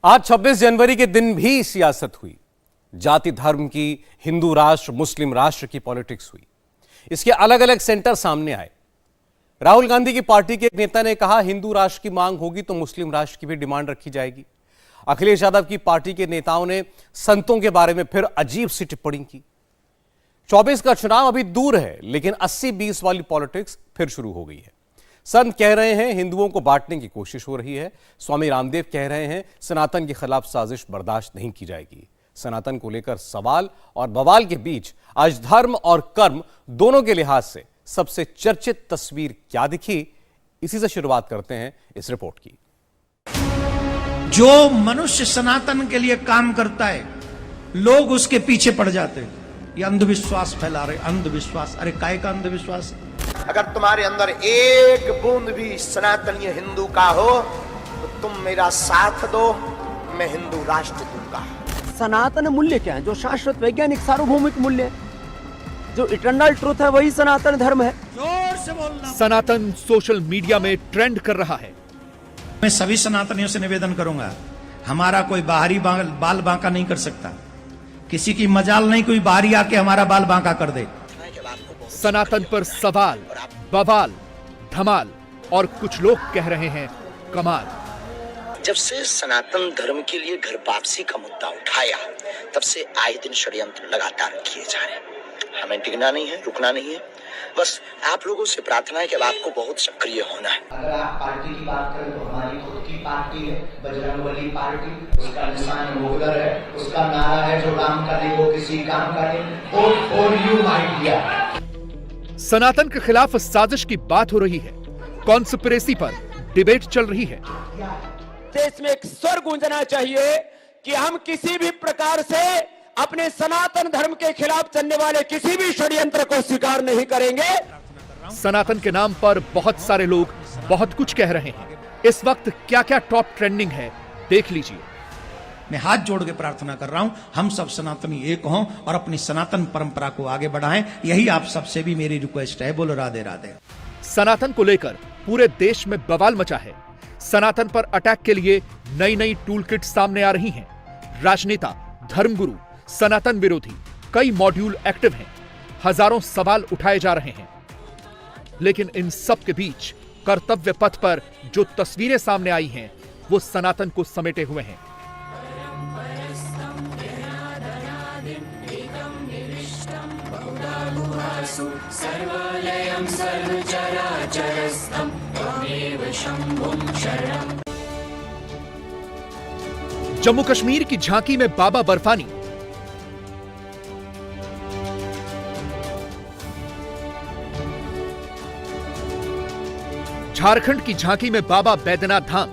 आज 26 जनवरी के दिन भी सियासत हुई। जाति धर्म की, हिंदू राष्ट्र मुस्लिम राष्ट्र की पॉलिटिक्स हुई। इसके अलग अलग सेंटर सामने आए। राहुल गांधी की पार्टी के एक नेता ने कहा हिंदू राष्ट्र की मांग होगी तो मुस्लिम राष्ट्र की भी डिमांड रखी जाएगी। अखिलेश यादव की पार्टी के नेताओं ने संतों के बारे में फिर अजीब सी टिप्पणी की। 24 का चुनाव अभी दूर है, लेकिन 80-20 वाली पॉलिटिक्स फिर शुरू हो गई है। संत कह रहे हैं हिंदुओं को बांटने की कोशिश हो रही है। स्वामी रामदेव कह रहे हैं सनातन के खिलाफ साजिश बर्दाश्त नहीं की जाएगी। सनातन को लेकर सवाल और बवाल के बीच आज धर्म और कर्म दोनों के लिहाज से सबसे चर्चित तस्वीर क्या दिखी, इसी से शुरुआत करते हैं इस रिपोर्ट की। जो मनुष्य सनातन के लिए काम करता है, लोग उसके पीछे पड़ जाते हैं। ये अंधविश्वास फैला रहे, अंधविश्वास। अरे काय का अंधविश्वास है? अगर तुम्हारे अंदर एक बूंद भी सनातनीय हिंदू का हो तो तुम मेरा साथ दो, मैं हिंदू राष्ट्र दूंगा। सनातन मूल्य क्या है? जो शाश्वत वैज्ञानिक सार्वभौमिक मूल्य है, जो इटर्नल ट्रुथ है, वही सनातन धर्म है। जोर से बोलना। सनातन सोशल मीडिया में ट्रेंड कर रहा है। मैं सभी सनातनियों से निवेदन करूंगा, हमारा कोई बाहरी बाल बांका नहीं कर सकता। किसी की मजाल नहीं कोई बाहरी आके हमारा बाल बांका कर दे। सनातन पर सवाल, बवाल, धमाल और कुछ लोग कह रहे हैं कमाल। जब से सनातन धर्म के लिए घर वापसी का मुद्दा उठाया, तब से आए दिन षड्यंत्र लगातार किए जा रहे हैं। हमें टिकना नहीं है, रुकना नहीं है। बस आप लोगों से प्रार्थना है कि अब आपको बहुत सक्रिय होना है। अगर आप पार्टी की बात करें तो हमारी खुद की पार्टी है, बजरंगबली पार्टी। उसका निशान मोहर है, उसका नारा है जो काम करे वो किसी काम का नहीं। Vote for you my dear. Sanatan के खिलाफ साजिश की बात हो रही है। कॉन्स्पिरेसी पर डिबेट चल रही है। देश में एक स्वर गूंजना चाहिए कि हम किसी भी प्रकार से अपने सनातन धर्म के खिलाफ चलने वाले किसी भी षड्यंत्र को स्वीकार नहीं करेंगे। सनातन के नाम पर बहुत सारे लोग बहुत कुछ कह रहे हैं। इस वक्त क्या क्या टॉप ट्रेंडिंग है, देख लीजिए। मैं हाथ जोड़ के प्रार्थना कर रहा हूं, हम सब सनातनी एक हों और अपनी सनातन परंपरा को आगे बढ़ाएं। यही आप सबसे भी मेरी रिक्वेस्ट है। बोलो राधे राधे। सनातन को लेकर पूरे देश में बवाल मचा है। सनातन पर अटैक के लिए नई नई टूल किट सामने आ रही हैं। राजनेता, धर्मगुरु, सनातन विरोधी कई मॉड्यूल एक्टिव हैं। हजारों सवाल उठाए जा रहे हैं। लेकिन इन सब के बीच कर्तव्य पथ पर जो तस्वीरें सामने आई हैं, वो सनातन को समेटे हुए हैं। जम्मू कश्मीर की झांकी में बाबा बर्फानी, झारखंड की झांकी में बाबा बैद्यनाथ धाम,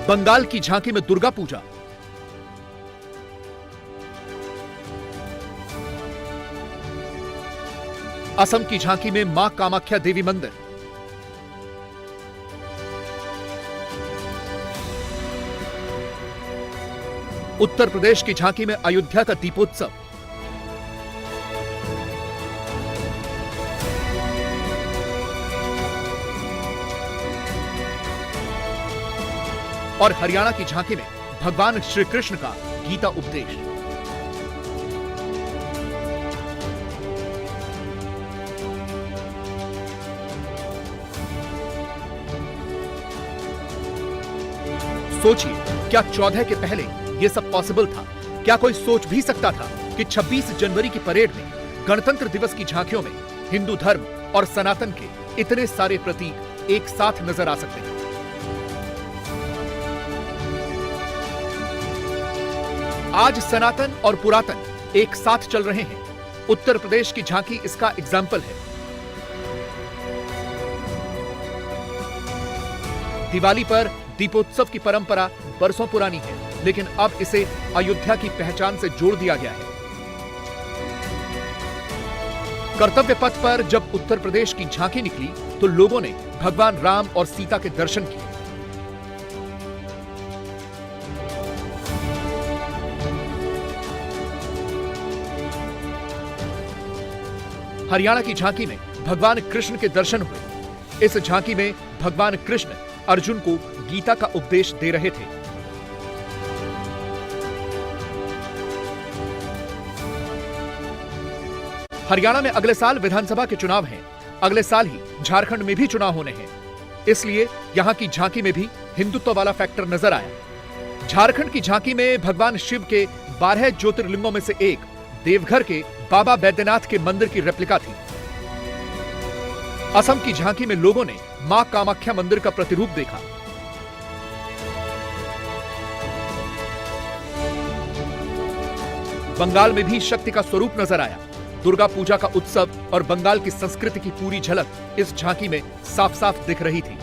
बंगाल की झांकी में दुर्गा पूजा, असम की झांकी में मां कामाख्या देवी मंदिर, उत्तर प्रदेश की झांकी में अयोध्या का दीपोत्सव, और हरियाणा की झांकी में भगवान श्री कृष्ण का गीता उपदेश। सोचिए, क्या 14 के पहले यह सब पॉसिबल था? क्या कोई सोच भी सकता था कि 26 जनवरी की परेड में, गणतंत्र दिवस की झांकियों में हिंदू धर्म और सनातन के इतने सारे प्रतीक एक साथ नजर आ सकते हैं? आज सनातन और पुरातन एक साथ चल रहे हैं। उत्तर प्रदेश की झांकी इसका एग्जाम्पल है। दिवाली पर दीपोत्सव की परंपरा बरसों पुरानी है, लेकिन अब इसे अयोध्या की पहचान से जोड़ दिया गया है। कर्तव्य पथ पर जब उत्तर प्रदेश की झांकी निकली तो लोगों ने भगवान राम और सीता के दर्शन किए। हरियाणा की झांकी में भगवान कृष्ण के दर्शन हुए। इस झांकी में भगवान कृष्ण अर्जुन को गीता का उपदेश दे रहे थे। हरियाणा में अगले साल विधानसभा के चुनाव हैं। अगले साल ही झारखंड में भी चुनाव होने हैं, इसलिए यहां की झांकी में भी हिंदुत्व वाला फैक्टर नजर आया। झारखंड की झांकी में भगवान शिव के 12 ज्योतिर्लिंगों में से एक देवघर के बाबा बैद्यनाथ के मंदिर की रेप्लिका थी। असम की झांकी में लोगों ने मां कामाख्या मंदिर का प्रतिरूप देखा। बंगाल में भी शक्ति का स्वरूप नजर आया। दुर्गा पूजा का उत्सव और बंगाल की संस्कृति की पूरी झलक इस झांकी में साफ साफ दिख रही थी।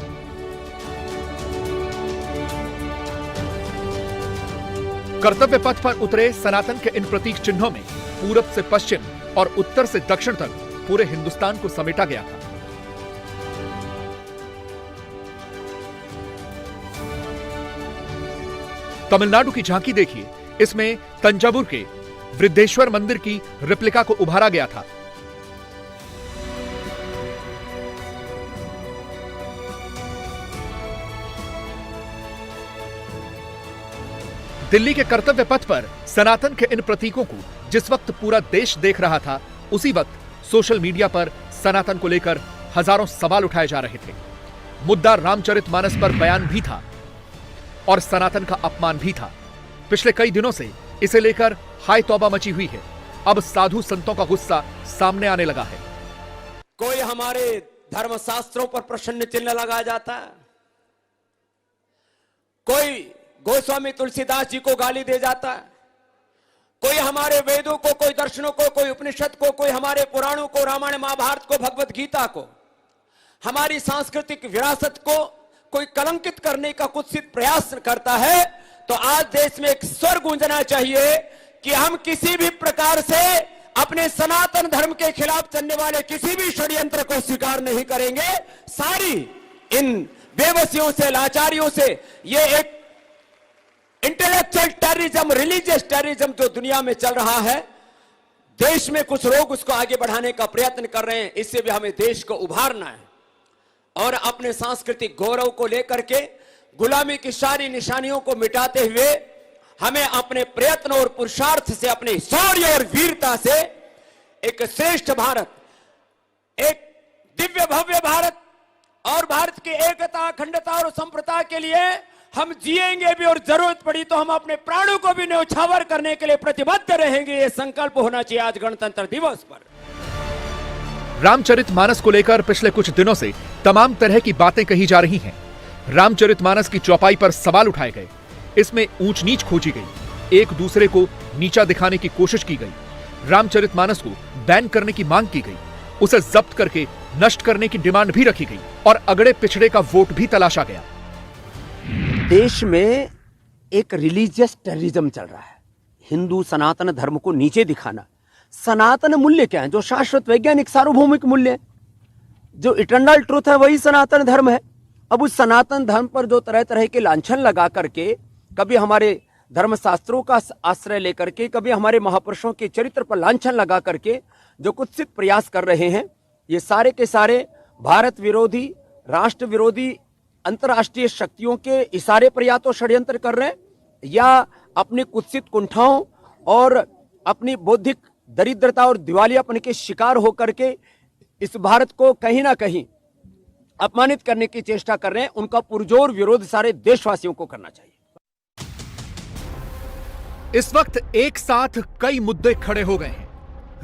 कर्तव्य पथ पर उतरे सनातन के इन प्रतीक चिन्हों में पूरब से पश्चिम और उत्तर से दक्षिण तक पूरे हिंदुस्तान को समेटा गया था। तमिलनाडु की झांकी देखिए, इसमें तंजावुर के वृद्धेश्वर मंदिर की रेप्लिका को उभारा गया था। दिल्ली के कर्तव्य पथ पर सनातन के इन प्रतीकों को जिस वक्त पूरा देश देख रहा था, उसी वक्त सोशल मीडिया पर सनातन को लेकर हजारों सवाल उठाए जा रहे थे। मुद्दा रामचरितमानस पर बयान भी था और सनातन का अपमान भी था। पिछले कई दिनों से इसे लेकर हाय तौबा मची हुई है। अब साधु संतों का गुस्सा सामने आने लगा है। कोई हमारे धर्मशास्त्रों पर प्रश्न चिन्ह लगाया जाता है, कोई गोस्वामी तुलसीदास जी को गाली दे जाता है, कोई हमारे वेदों को, कोई दर्शनों को, कोई उपनिषद को, कोई हमारे पुराणों को, रामायण महाभारत को, भगवत गीता को, हमारी सांस्कृतिक विरासत को कोई कलंकित करने का कुत्सित प्रयास करता है, तो आज देश में एक स्वर गूंजना चाहिए कि हम किसी भी प्रकार से अपने सनातन धर्म के खिलाफ चलने वाले किसी भी षड्यंत्र को स्वीकार नहीं करेंगे। सारी इन बेबसियों से, लाचारियों से ये एक इंटेलेक्चुअल टेररिज्म, रिलीजियस टेररिज्म जो दुनिया में चल रहा है, देश में कुछ लोग उसको आगे बढ़ाने का प्रयत्न कर रहे हैं। इससे भी हमें देश को उभारना है और अपने सांस्कृतिक गौरव को लेकर के गुलामी की सारी निशानियों को मिटाते हुए हमें अपने प्रयत्न और पुरुषार्थ से, अपने शौर्य और वीरता से एक श्रेष्ठ भारत, एक दिव्य भव्य भारत और भारत की एकता, अखंडता और संप्रभुता के लिए हम जिएंगे भी और जरूरत पड़ी तो हम अपने प्राणों को भी न्यौछावर करने के लिए प्रतिबद्ध रहेंगे। ये संकल्प होना चाहिए आज गणतंत्र दिवस पर। रामचरितमानस को लेकर पिछले कुछ दिनों से तमाम तरह की बातें कही जा रही हैं। रामचरितमानस की चौपाई पर सवाल उठाए गए, इसमें ऊंच नीच खोजी गई, एक दूसरे को नीचा दिखाने की कोशिश की गई, रामचरितमानस को बैन करने की मांग की गई, उसे जब्त करके नष्ट करने की डिमांड भी रखी गई और अगड़े पिछड़े का वोट भी तलाशा गया। देश में एक रिलीजियस टेररिज्म चल रहा है, हिंदू सनातन धर्म को नीचे दिखाना। सनातन मूल्य क्या है? जो शाश्वत वैज्ञानिक सार्वभौमिक मूल्य है, जो इटर्नल ट्रूथ है, वही सनातन धर्म है। अब उस सनातन धर्म पर जो तरह तरह के लांछन लगा करके, कभी हमारे धर्मशास्त्रों का आश्रय लेकर के, कभी हमारे महापुरुषों के चरित्र पर लांछन लगा करके जो कुत्सित प्रयास कर रहे हैं, ये सारे के सारे भारत विरोधी, राष्ट्र विरोधी, अंतर्राष्ट्रीय शक्तियों के इशारे पर या तो षड्यंत्र कर रहे हैं या अपनी कुत्सित कुंठाओं और अपनी बौद्धिक दरिद्रता और दिवालियापन के शिकार होकर के इस भारत को कहीं ना कहीं अपमानित करने की चेष्टा कर रहे हैं। उनका पुरजोर विरोध सारे देशवासियों को करना चाहिए। इस वक्त एक साथ कई मुद्दे खड़े हो गए हैं।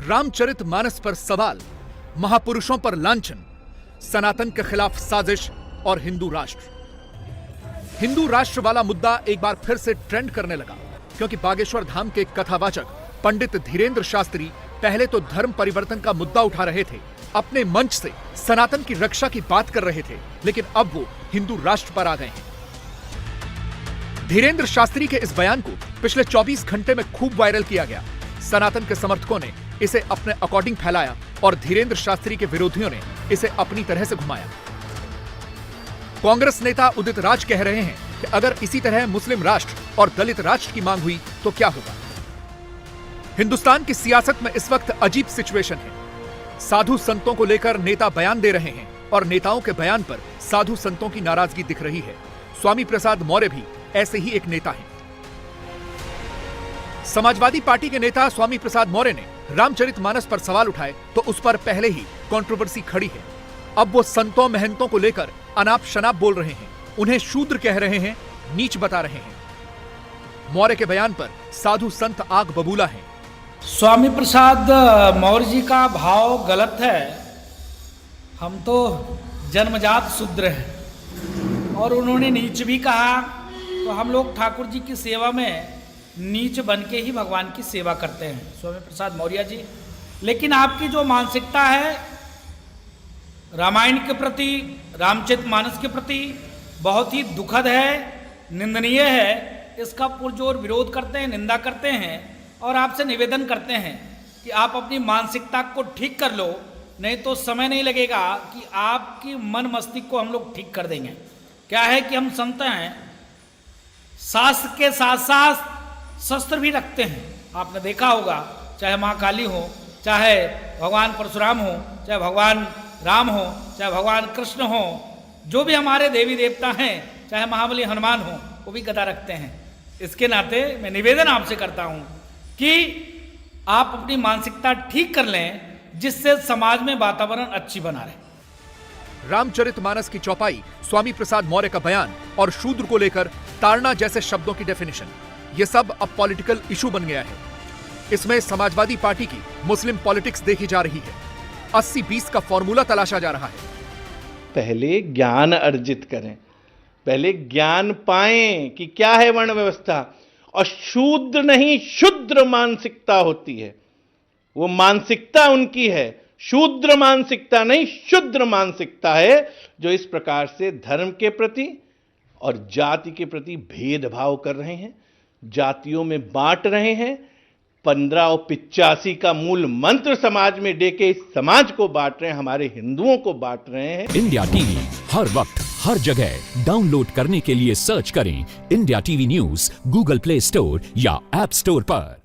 रामचरितमानस पर सवाल, महापुरुषों पर लांछन, सनातन के खिलाफ साजिश और हिंदू राष्ट्र वाला मुद्दा एक बार फिर से ट्रेंड करने लगा, क्योंकि बागेश्वर धाम के कथावाचक पंडित धीरेन्द्र शास्त्री पहले तो धर्म परिवर्तन का मुद्दा उठा रहे थे, अपने मंच से सनातन की रक्षा की बात कर रहे थे, लेकिन अब वो हिंदू राष्ट्र पर आ गए हैं। धीरेन्द्र शास्त्री के इस बयान को पिछले 24 घंटे में खूब वायरल किया गया। सनातन के समर्थकों ने इसे अपने अकॉर्डिंग फैलाया और धीरेन्द्र शास्त्री के विरोधियों ने इसे अपनी तरह से घुमाया। कांग्रेस नेता उदित राज कह रहे हैं कि अगर इसी तरह मुस्लिम राष्ट्र और दलित राष्ट्र की मांग हुई तो क्या होगा। हिंदुस्तान की सियासत में इस वक्त अजीब सिचुएशन है। साधु संतों को लेकर नेता बयान दे रहे हैं और नेताओं के बयान पर साधु संतों की नाराजगी दिख रही है। स्वामी प्रसाद मौर्य भी ऐसे ही एक नेता हैं। समाजवादी पार्टी के नेता स्वामी प्रसाद मौर्य ने रामचरितमानस पर सवाल उठाए तो उस पर पहले ही कंट्रोवर्सी खड़ी है। अब वो संतों महंतों को लेकर अनाप शनाप बोल रहे हैं, उन्हें शूद्र कह रहे हैं, नीच बता रहे हैं। मौर्य के बयान पर साधु संत आग बबूला हैं। स्वामी प्रसाद मौर्य जी का भाव गलत है। हम तो जन्मजात शूद्र हैं और उन्होंने नीच भी कहा, तो हम लोग ठाकुर जी की सेवा में नीच बन के ही भगवान की सेवा करते हैं, स्वामी प्रसाद मौर्य जी। लेकिन आपकी जो मानसिकता है रामायण के प्रति, रामचरितमानस के प्रति बहुत ही दुखद है, निंदनीय है। इसका पुरजोर विरोध करते हैं, निंदा करते हैं और आपसे निवेदन करते हैं कि आप अपनी मानसिकता को ठीक कर लो, नहीं तो समय नहीं लगेगा कि आपकी मन मस्तिष्क को हम लोग ठीक कर देंगे। क्या है कि हम संत हैं, शास्त्र के साथ साथ शस्त्र भी रखते हैं। आपने देखा होगा, चाहे माँ काली हो, चाहे भगवान परशुराम हो, चाहे भगवान राम हो, चाहे भगवान कृष्ण हो, जो भी हमारे देवी देवता हैं, चाहे महाबली हनुमान हो, वो भी गदा रखते हैं। इसके नाते मैं निवेदन आपसे करता हूं कि आप अपनी मानसिकता ठीक कर लें, जिससे समाज में वातावरण अच्छी बना रहे। रामचरितमानस की चौपाई, स्वामी प्रसाद मौर्य का बयान और शूद्र को लेकर ताड़ना जैसे शब्दों की डेफिनेशन, ये सब अब पॉलिटिकल इशू बन गया है। इसमें समाजवादी पार्टी की मुस्लिम पॉलिटिक्स देखी जा रही है। 80-20 का फॉर्मूला तलाशा जा रहा है। पहले ज्ञान अर्जित करें, पहले ज्ञान पाएं कि क्या है वर्ण व्यवस्था। और शूद्र नहीं, शुद्र मानसिकता होती है, वो मानसिकता उनकी है। शूद्र मानसिकता नहीं, शुद्र मानसिकता है, जो इस प्रकार से धर्म के प्रति और जाति के प्रति भेदभाव कर रहे हैं, जातियों में बांट रहे हैं। 15 और 85 का मूल मंत्र समाज में देके इस समाज को बांट रहे हैं, हमारे हिंदुओं को बांट रहे हैं। इंडिया टीवी हर वक्त हर जगह डाउनलोड करने के लिए सर्च करें India TV news Google play store या ऐप स्टोर पर।